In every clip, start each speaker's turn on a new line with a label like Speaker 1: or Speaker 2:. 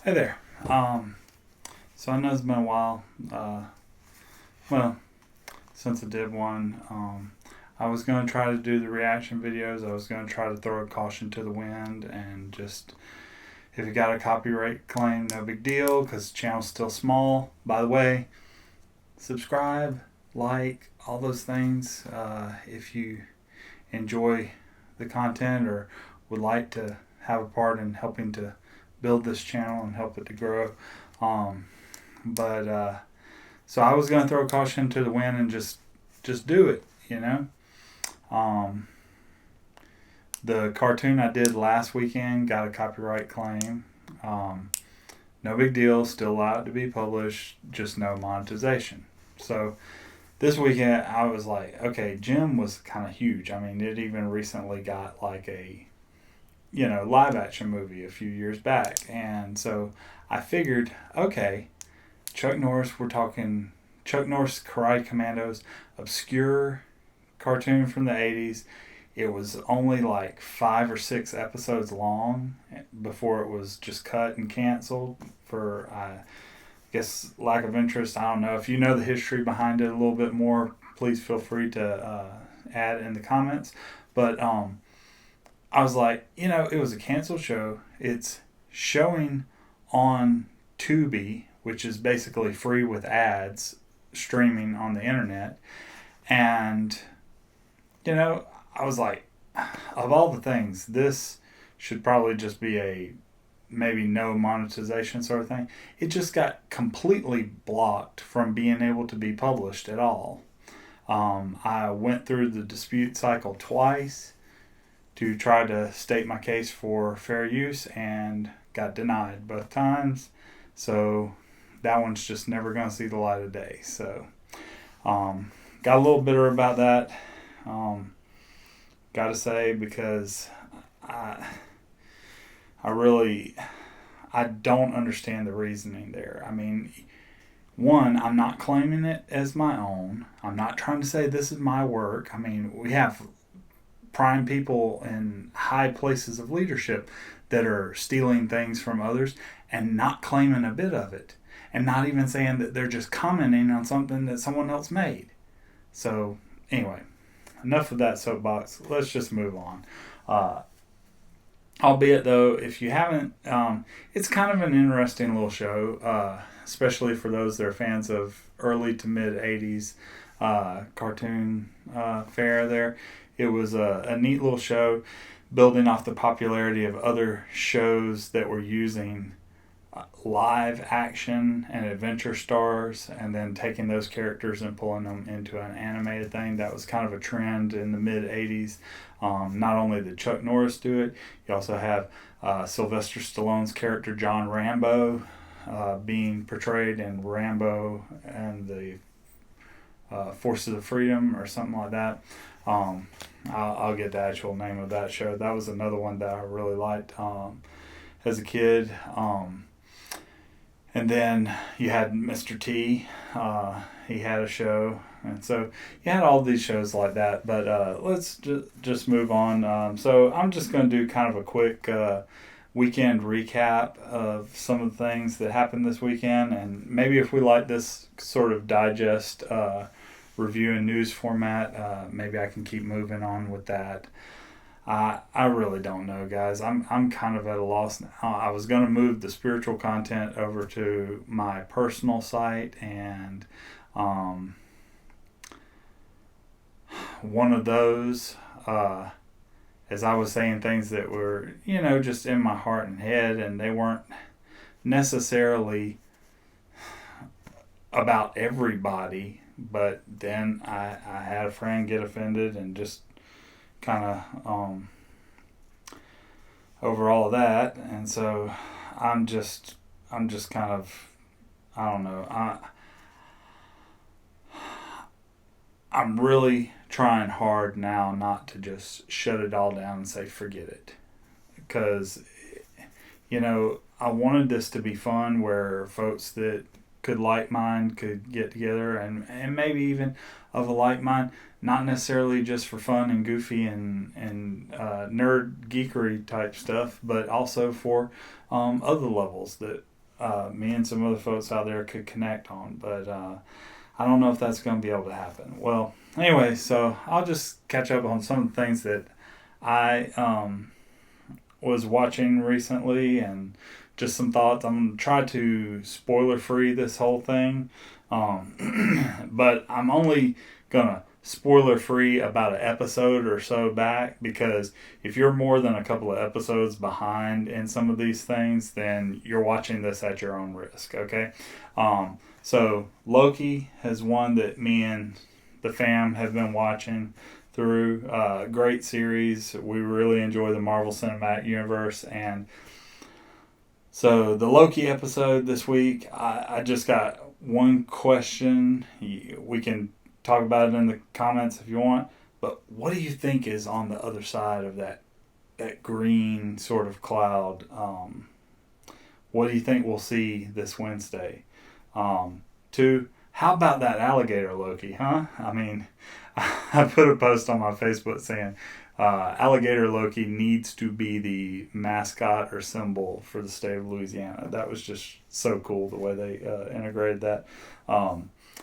Speaker 1: Hey there. So I know it's been a while. Well, since I did one. I was going to try to do the reaction videos. I was going to try to throw a caution to the wind and just, if you got a copyright claim, no big deal because the channel's still small. By the way, subscribe, like, all those things. If you enjoy the content or would like to have a part in helping to build this channel and help it to grow. Um, but so I was gonna throw caution to the wind and just do it, you know. Um, the cartoon I did last weekend got a copyright claim. Um, no big deal, still allowed to be published, just no monetization. So this weekend I was like, okay, Jim was kind of huge. I mean, it even recently got like a live action movie a few years back, and so I figured, okay, Chuck Norris, we're talking Chuck Norris Karate Commandos, obscure cartoon from the 80s. It was only like 5 or 6 episodes long before it was just cut and canceled for, I guess, lack of interest. I don't know. If you know the history behind it a little bit more, please feel free to add in the comments. But I was like, it was a canceled show. It's showing on Tubi, which is basically free with ads streaming on the internet. And, I was like, of all the things, this should probably just be a maybe no monetization sort of thing. It just got completely blocked from being able to be published at all. I went through the dispute cycle twice to try to state my case for fair use and got denied both times. So that one's just never going to see the light of day. So got a little bitter about that. Got to say, because I don't understand the reasoning there. I mean, one, I'm not claiming it as my own. I'm not trying to say this is my work. I mean, we have prime people in high places of leadership that are stealing things from others and not claiming a bit of it, and not even saying that they're just commenting on something that someone else made. So anyway, enough of that soapbox. Let's just move on. Albeit though, if you haven't, it's kind of an interesting little show, especially for those that are fans of early to mid 80s cartoon fare there. It was a neat little show building off the popularity of other shows that were using live action and adventure stars and then taking those characters and pulling them into an animated thing. That was kind of a trend in the mid 80s. Not only did Chuck Norris do it, you also have Sylvester Stallone's character John Rambo being portrayed in Rambo and the Forces of Freedom or something like that. I'll get the actual name of that show. That was another one that I really liked as a kid. And then you had Mr. T. He had a show. And so you had all these shows like that. But let's just move on. So I'm just going to do kind of a quick weekend recap of some of the things that happened this weekend. And maybe if we like this sort of digest review and news format, maybe I can keep moving on with that. I really don't know, guys. I'm kind of at a loss now. I was going to move the spiritual content over to my personal site, and one of those, as I was saying things that were, just in my heart and head, and they weren't necessarily about everybody, but then I had a friend get offended and just kind of over all of that, and so I'm just kind of, I don't know, I'm really trying hard now not to just shut it all down and say forget it, because I wanted this to be fun where folks that could like mind could get together and maybe even of a like mind, not necessarily just for fun and goofy and nerd geekery type stuff, but also for other levels that me and some other folks out there could connect on. But I don't know if that's going to be able to happen. Well, anyway, so I'll just catch up on some of the things that I was watching recently and just some thoughts. I'm going to try to spoiler free this whole thing. But I'm only going to spoiler free about an episode or so back, because if you're more than a couple of episodes behind in some of these things, then you're watching this at your own risk, okay? So Loki is one that me and the fam have been watching through. Great series. We really enjoy the Marvel Cinematic Universe. And so the Loki episode this week, I just got one question. We can talk about it in the comments if you want. But what do you think is on the other side of that green sort of cloud? What do you think we'll see this Wednesday? Two, how about that alligator Loki, huh? I mean, I put a post on my Facebook saying alligator Loki needs to be the mascot or symbol for the state of Louisiana. That was just so cool the way they integrated that.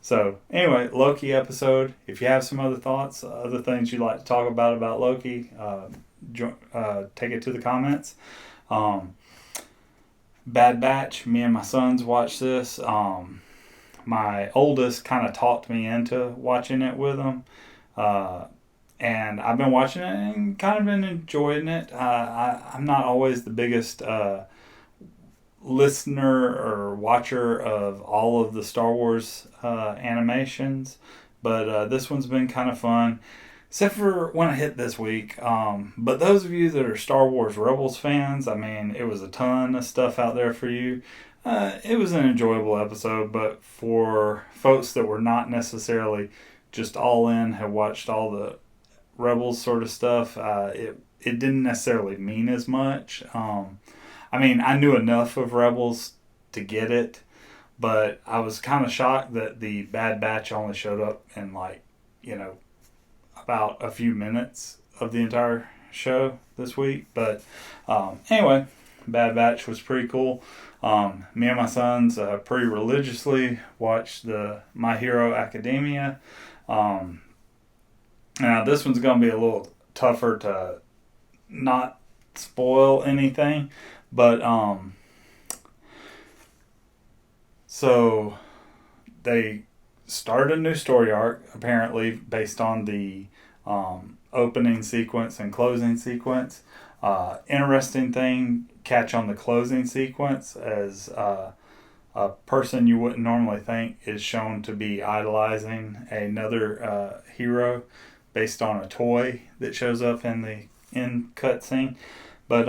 Speaker 1: So anyway, Loki episode. If you have some other thoughts, other things you'd like to talk about Loki, take it to the comments. Bad Batch. Me and my sons watched this. My oldest kind of talked me into watching it with him. And I've been watching it and kind of been enjoying it. I'm not always the biggest listener or watcher of all of the Star Wars animations, but this one's been kind of fun, except for when it hit this week. But those of you that are Star Wars Rebels fans, I mean, it was a ton of stuff out there for you. It was an enjoyable episode, but for folks that were not necessarily just all in, have watched all the Rebels sort of stuff, it didn't necessarily mean as much. I mean, I knew enough of Rebels to get it, but I was kind of shocked that the Bad Batch only showed up in about a few minutes of the entire show this week. But anyway, Bad Batch was pretty cool. Me and my sons pretty religiously watched the My Hero Academia. Now this one's going to be a little tougher to not spoil anything, but so they started a new story arc apparently based on the opening sequence and closing sequence. Interesting thing, catch on the closing sequence, as a person you wouldn't normally think is shown to be idolizing another hero based on a toy that shows up in the end cutscene. But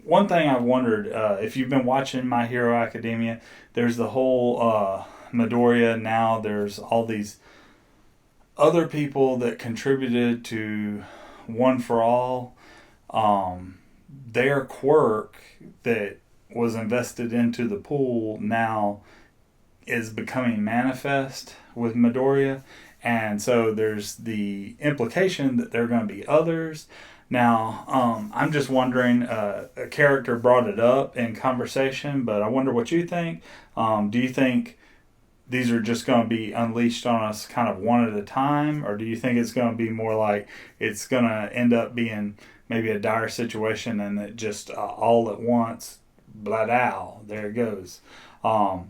Speaker 1: one thing I've wondered, if you've been watching My Hero Academia, there's the whole Midoriya. Now there's all these other people that contributed to One for All. Their quirk that was invested into the pool now is becoming manifest with Midoriya. And so there's the implication that there are going to be others. Now, I'm just wondering, a character brought it up in conversation, but I wonder what you think. Do you think these are just going to be unleashed on us kind of one at a time? Or do you think it's going to be more like it's going to end up being maybe a dire situation and it just all at once, blah, there it goes. I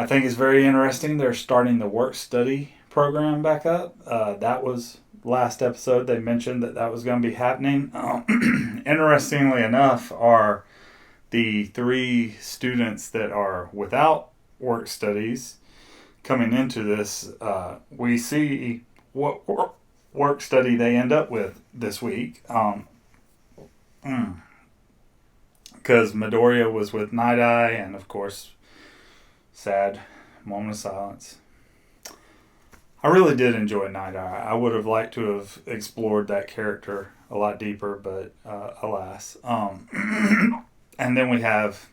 Speaker 1: think it's very interesting. They're starting the work study program back up. That was last episode. They mentioned that was going to be happening. Interestingly enough, are the 3 students that are without work studies coming into this. We see what work study they end up with this week. Because Midoriya was with Night Eye, and of course, sad moment of silence. I really did enjoy Night Eye. I would have liked to have explored that character a lot deeper, but alas. And then we have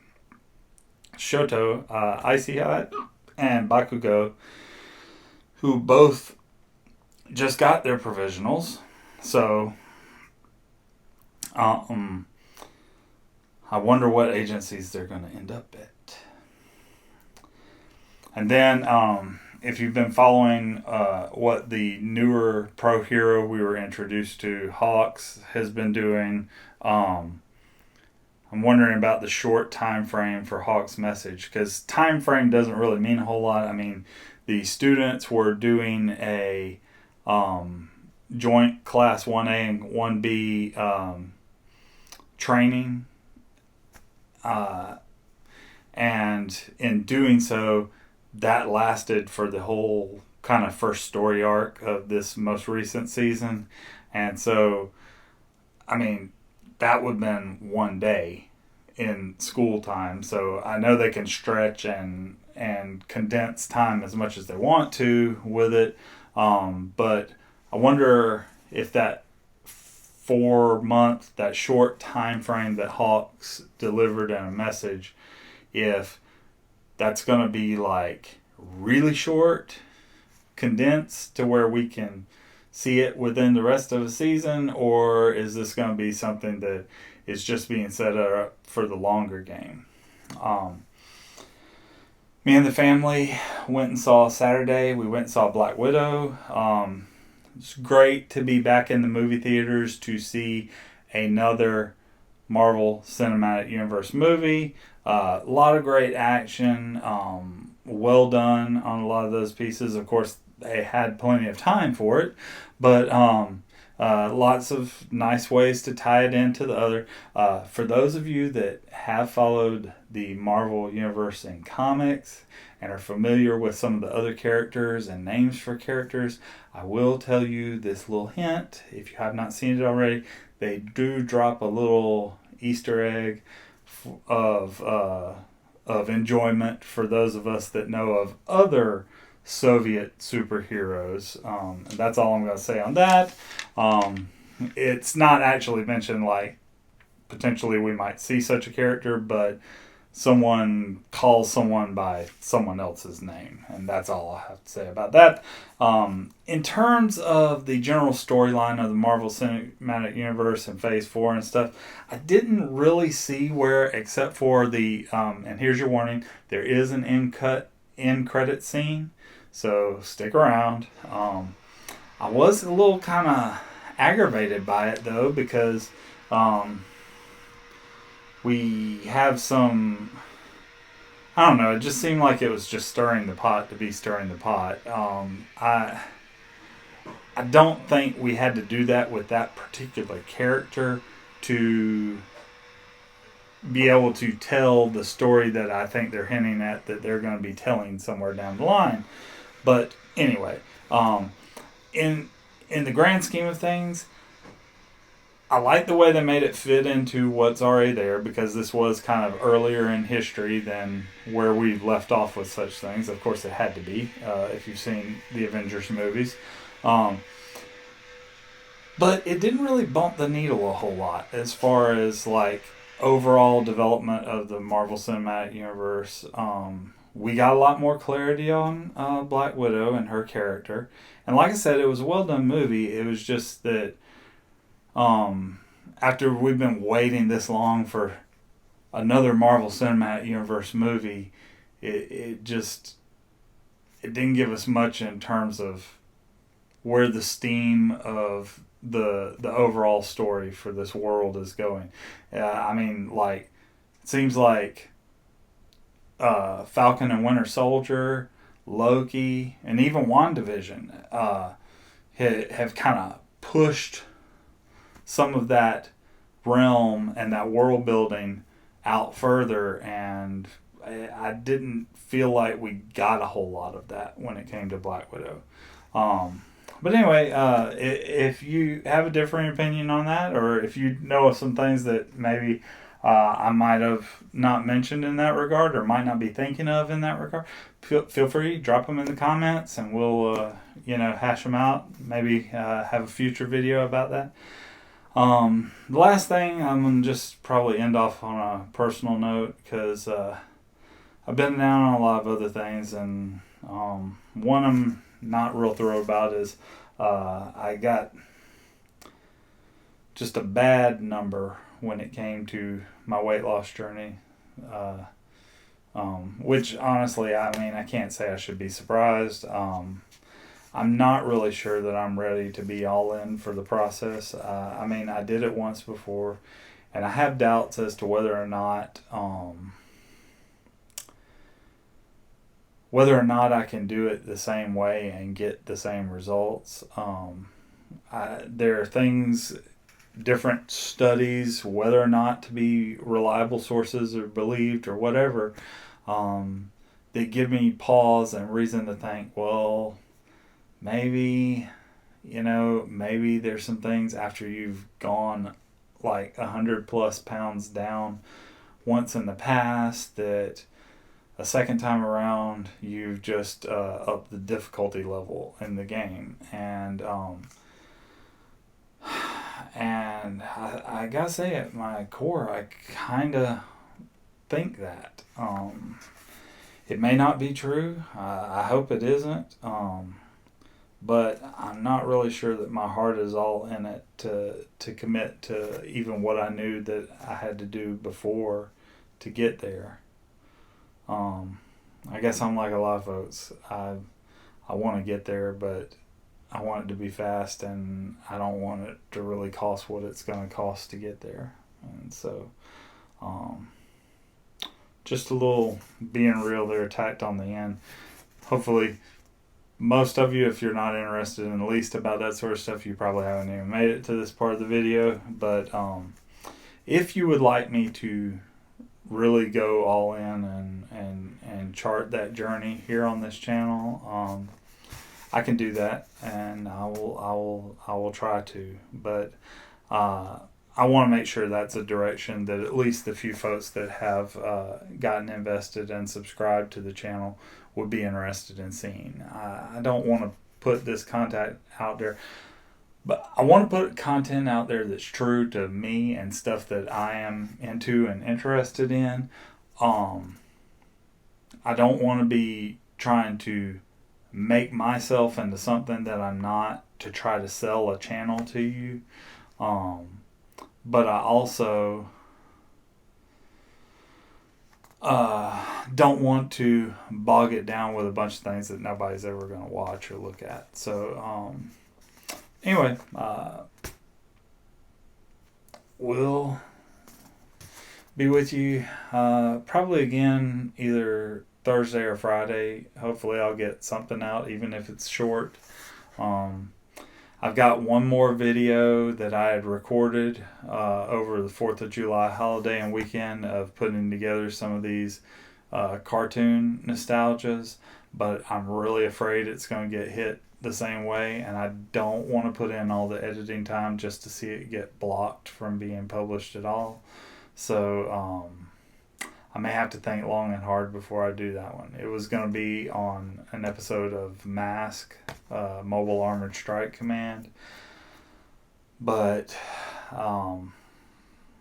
Speaker 1: Shoto, Icy Hut, and Bakugo, who both just got their provisionals. So, I wonder what agencies they're going to end up at. And then, if you've been following what the newer pro hero we were introduced to, Hawks, has been doing, I'm wondering about the short time frame for Hawk's message, because time frame doesn't really mean a whole lot. I mean, the students were doing a joint class 1A and 1B training, and in doing so, that lasted for the whole kind of first story arc of this most recent season. And so, I mean, that would have been one day in school time. So I know they can stretch and condense time as much as they want to with it. But I wonder if that 4 month, that short time frame that Hawks delivered in a message, if that's going to be like really short, condensed to where we can see it within the rest of the season, or is this going to be something that is just being set up for the longer game? Me and the family went and saw Saturday. We went and saw Black Widow. It's great to be back in the movie theaters to see another Marvel Cinematic Universe movie. A lot of great action, well done on a lot of those pieces. Of course, they had plenty of time for it, but lots of nice ways to tie it into the other. For those of you that have followed the Marvel Universe in comics and are familiar with some of the other characters and names for characters, I will tell you this little hint. If you have not seen it already, they do drop a little Easter egg of enjoyment for those of us that know of other Soviet superheroes. And that's all I'm going to say on that. It's not actually mentioned like potentially we might see such a character, but someone calls someone by someone else's name, and that's all I have to say about that. In terms of the general storyline of the Marvel Cinematic Universe and Phase 4 and stuff, I didn't really see where, except for the, and here's your warning, there is an end credit scene, so stick around. I was a little kind of aggravated by it, though, because we have some, I don't know, it just seemed like it was just stirring the pot to be stirring the pot. I don't think we had to do that with that particular character to be able to tell the story that I think they're hinting at that they're going to be telling somewhere down the line. But anyway, in the grand scheme of things, I like the way they made it fit into what's already there, because this was kind of earlier in history than where we've left off with such things. Of course, it had to be, if you've seen the Avengers movies. But it didn't really bump the needle a whole lot as far as like overall development of the Marvel Cinematic Universe. We got a lot more clarity on Black Widow and her character. And like I said, it was a well-done movie. It was just that after we've been waiting this long for another Marvel Cinematic Universe movie, it didn't give us much in terms of where the steam of the overall story for this world is going. I mean, like, it seems like Falcon and Winter Soldier, Loki, and even WandaVision have kind of pushed some of that realm and that world building out further, and I didn't feel like we got a whole lot of that when it came to Black Widow. But anyway, if you have a different opinion on that, or if you know of some things that maybe I might have not mentioned in that regard, or might not be thinking of in that regard, feel free, drop them in the comments, and we'll hash them out. Maybe have a future video about that. The last thing, I'm going to just probably end off on a personal note, because I've been down on a lot of other things, and one I'm not real thrilled about is I got just a bad number when it came to my weight loss journey. Which honestly, I mean, I can't say I should be surprised. I'm not really sure that I'm ready to be all in for the process. I mean, I did it once before, and I have doubts as to whether or not I can do it the same way and get the same results. There are things, different studies, whether or not to be reliable sources or believed or whatever, that give me pause and reason to think, well, maybe, maybe there's some things after you've gone like 100+ pounds down once in the past that a second time around you've just upped the difficulty level in the game. And I gotta say, at my core, I kind of think that. It may not be true. I hope it isn't. But I'm not really sure that my heart is all in it to commit to even what I knew that I had to do before to get there. I guess I'm like a lot of folks. I want to get there, but I want it to be fast, and I don't want it to really cost what it's going to cost to get there. And so, just a little being real there tacked on the end. Hopefully, most of you, if you're not interested in the least about that sort of stuff, you probably haven't even made it to this part of the video. But if you would like me to really go all in and chart that journey here on this channel, I can do that, and I will try to. But I want to make sure that's a direction that at least the few folks that have gotten invested and subscribed to the channel would be interested in seeing. I don't want to put this content out there, but I want to put content out there that's true to me and stuff that I am into and interested in. I don't want to be trying to make myself into something that I'm not to try to sell a channel to you. But I also don't want to bog it down with a bunch of things that nobody's ever going to watch or look at. So anyway, we'll be with you probably again either Thursday or Friday. Hopefully I'll get something out, even if it's short. I've got one more video that I had recorded over the 4th of July holiday and weekend of putting together some of these cartoon nostalgias, but I'm really afraid it's going to get hit the same way, and I don't want to put in all the editing time just to see it get blocked from being published at all. So I may have to think long and hard before I do that one. It was going to be on an episode of Mask, Mobile Armored Strike Command. But,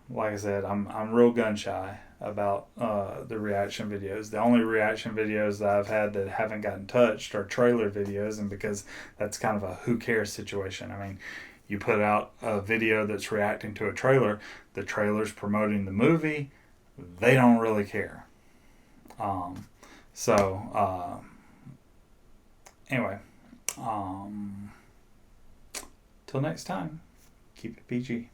Speaker 1: like I said, I'm real gun shy about the reaction videos. The only reaction videos that I've had that haven't gotten touched are trailer videos, and because that's kind of a who cares situation. I mean, you put out a video that's reacting to a trailer, the trailer's promoting the movie, they don't really care. Anyway, till next time, keep it PG.